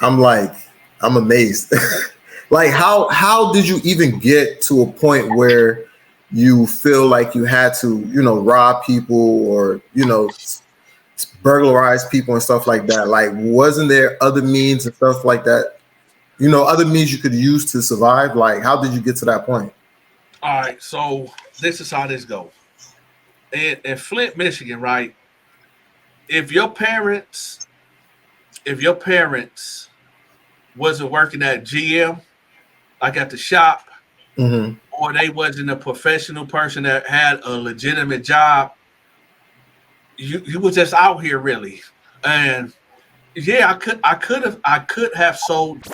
I'm like, I'm amazed. Like, how did you even get to a point where you feel like you had to, rob people or, burglarize people and stuff like that? Like, wasn't there other means and stuff like that? Other means you could use to survive? Like, how did you get to that point? All right, so this is how this goes. In Flint, Michigan, right? If your parents, if your parents wasn't working at GM, like at the shop, Mm-hmm. or they wasn't a professional person that had a legitimate job, you was just out here really. And yeah, I could have sold,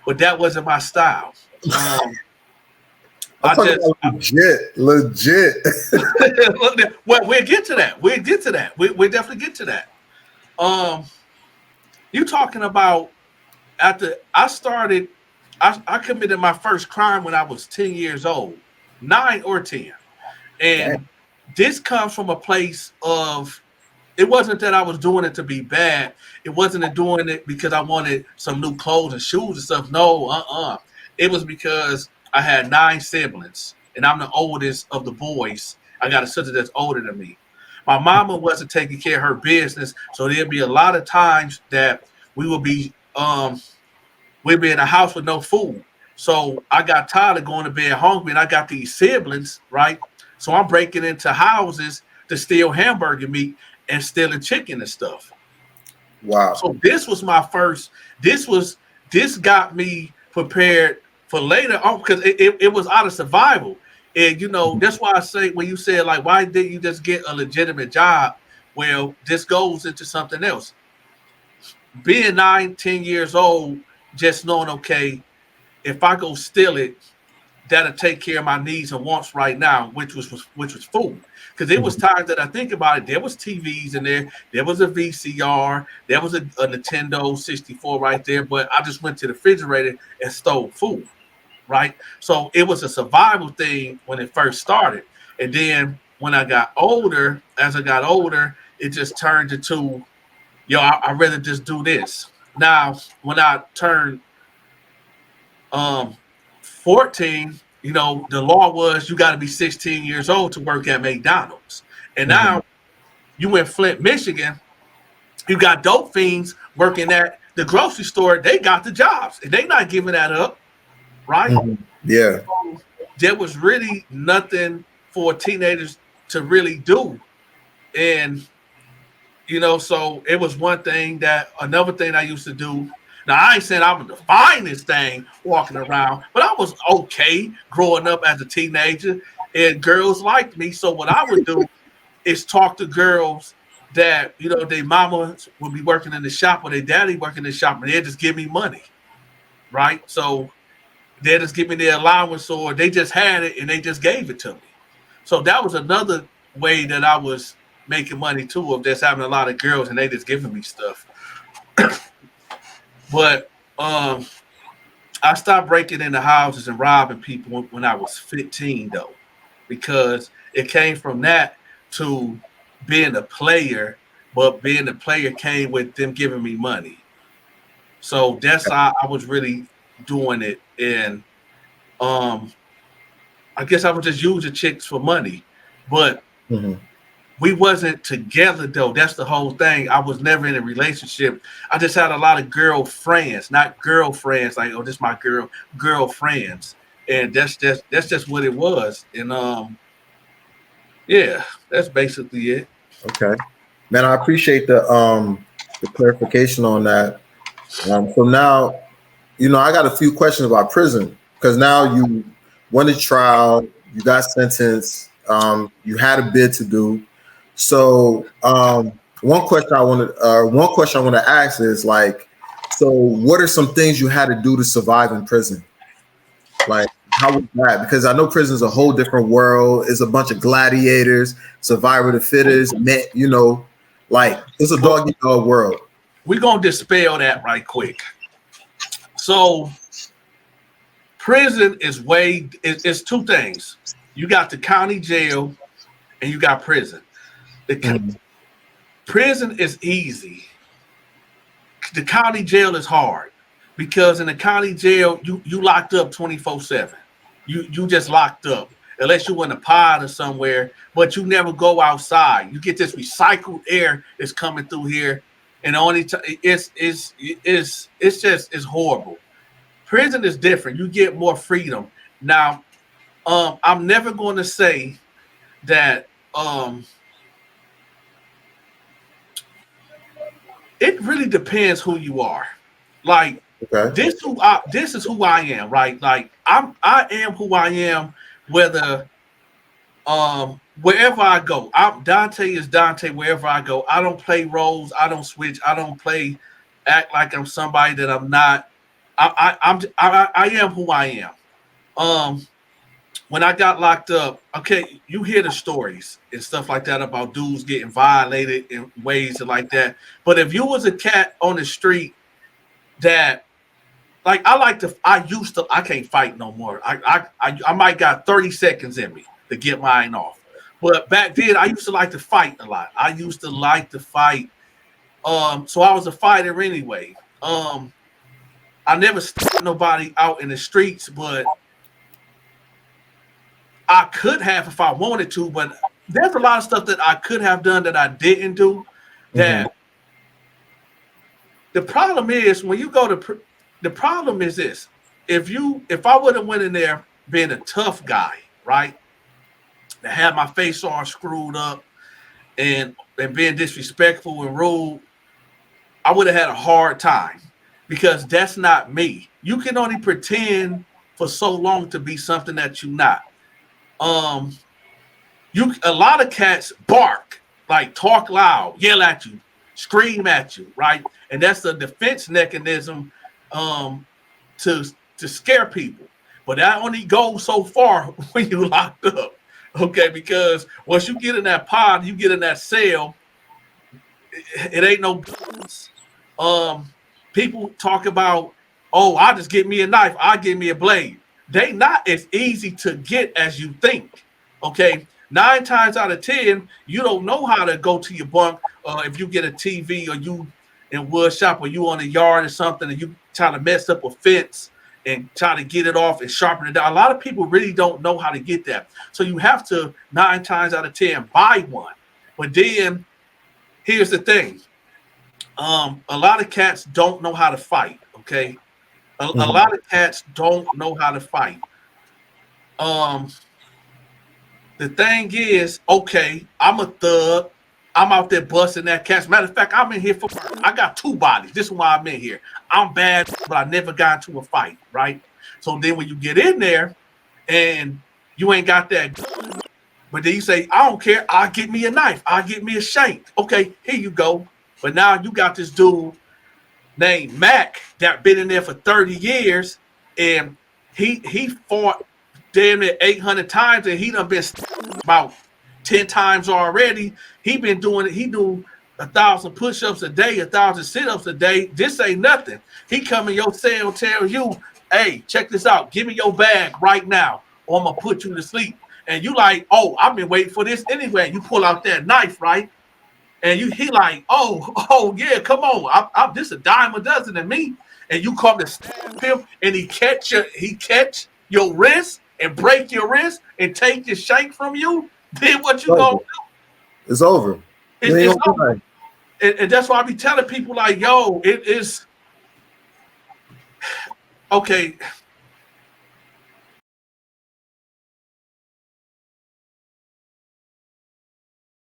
but that wasn't my style. Um, I'm I talking just about legit. well, we'll get to that. We'll get to that. We'll definitely get to that. Um, you talking about after I started, I committed my first crime when I was 10 years old, 9 or 10. Damn. And this comes from a place of it wasn't that I was doing it to be bad. It wasn't doing it because I wanted some new clothes and shoes and stuff. No, It was because I had 9 siblings and I'm the oldest of the boys. I got a sister that's older than me. My mama wasn't taking care of her business, so there'd be a lot of times that we would be we'd be in a house with no food. So I got tired of going to bed hungry, and I got these siblings, right? So I'm breaking into houses to steal hamburger meat and stealing chicken and stuff. Wow. So this was my first. This was this got me prepared for later on because it was out of survival. And that's why I say when you said like, why didn't you just get a legitimate job? Well, this goes into something else. Being 9, 10 years old, just knowing okay, if I go steal it, that'll take care of my needs and wants right now, which was food. Because there was times that I think about it, there was TVs in there, there was a VCR, there was a Nintendo 64 right there, but I just went to the refrigerator and stole food, right? So it was a survival thing when it first started. And then when I got older, as I got older, it just turned into, I'd rather just do this. Now, when I turned um 14, the law was you got to be 16 years old to work at McDonald's. And Mm-hmm. now you in Flint, Michigan, you got dope fiends working at the grocery store. They got the jobs and they not giving that up, right? Mm-hmm. Yeah. So there was really nothing for teenagers to really do. And so it was one thing that another thing I used to do. Now I ain't saying I'm the finest thing walking around, but I was okay growing up as a teenager, and girls liked me. So what I would do is talk to girls that their mama would be working in the shop or their daddy working in the shop, and they'd just give me money, right? So they just give me their allowance, or they just had it and they just gave it to me. So that was another way that I was making money too, of just having a lot of girls and they just giving me stuff. But I stopped breaking into houses and robbing people when I was 15 though, because it came from that to being a player, but being a player came with them giving me money. So that's how I was really doing it. And um I guess I was just using chicks for money. But Mm-hmm. we wasn't together though. That's the whole thing. I was never in a relationship. I just had a lot of girlfriends, not girlfriends. Like, oh, this is my girlfriends, and that's just what it was. And yeah, that's basically it. Okay. Man, I appreciate the clarification on that. So now, I got a few questions about prison because now you went to trial, you got sentenced, you had a bid to do. So one question I want to ask is like, so what are some things you had to do to survive in prison? Like, how was that? Because I know prison's a whole different world. It's a bunch of gladiators, survivor of the fittest, like it's a Well, dog eat dog world. we're gonna dispel that right quick. So prison is it's two things. You got the county jail and you got prison. The Mhm. prison is easy the county jail is hard because in the county jail, you locked up 24/7. You just locked up unless you in a pod or somewhere, but you never go outside. You get this recycled air that's coming through here, and the only it's horrible. Prison is different. You get more freedom. Now, I'm never going to say that it really depends who you are. Like this is who I am, right? Like I am who I am, whether wherever I go. Dante is Dante wherever I go. I don't play roles, I don't switch, I don't act like I'm somebody that I'm not. I am who I am. When I got locked up, okay, you hear the stories and stuff like that about dudes getting violated in ways like that. But if you was a cat on the street that, like, I can't fight no more. I might got 30 seconds in me to get mine off. But back then, I used to like to fight a lot. I used to like to fight. So I was a fighter anyway. I never stabbed nobody out in the streets, but I could have if I wanted to, but there's a lot of stuff that I could have done that I didn't do. That the problem is when you go to the problem is this: if I would have went in there being a tough guy, right, to have my face all screwed up and being disrespectful and rude, I would have had a hard time because that's not me. You can only pretend for so long to be something that you're not. A lot of cats bark, like talk loud, yell at you, scream at you, right? And that's the defense mechanism to scare people. But that only goes so far when you locked up, okay? Because once you get in that pod, you get in that cell, it ain't no guns. People talk about, oh, I'll just get me a knife, I'll get me a blade. They not as easy to get as you think. Okay, 9 times out of 10, you don't know how to go to your bunk. If you get a TV or you in wood shop or you on a yard or something and you try to mess up a fence and try to get it off and sharpen it down. A lot of people really don't know how to get that. So you have to 9 times out of 10 buy one. But then here's the thing: a lot of cats don't know how to fight. Okay. A lot of cats don't know how to fight. The thing is, okay, I'm a thug. I'm out there busting that cat. Matter of fact, I'm in here I got 2 bodies. This is why I'm in here. I'm bad, but I never got into a fight, right? So then when you get in there and you ain't got that gun, but then you say, I don't care. I'll get me a knife. I'll get me a shank. Okay, here you go. But now you got this dude named Mac that been in there for 30 years, and he fought damn near 800 times, and he done been about 10 times already. He been doing it. He do 1,000 push-ups a day, 1,000 sit-ups a day. This ain't nothing. He come in your cell, tell you, hey, check this out. Give me your bag right now, or I'm gonna put you to sleep. And you like, oh, I've been waiting for this anyway. You pull out that knife, right? And he like, oh yeah, come on. I'm this a dime a dozen to me. And you come to stab him, and he catch your wrist and break your wrist and take your shank from you. Then what you gonna do? It's over. It's over. And that's why I be telling people like, yo, it is okay.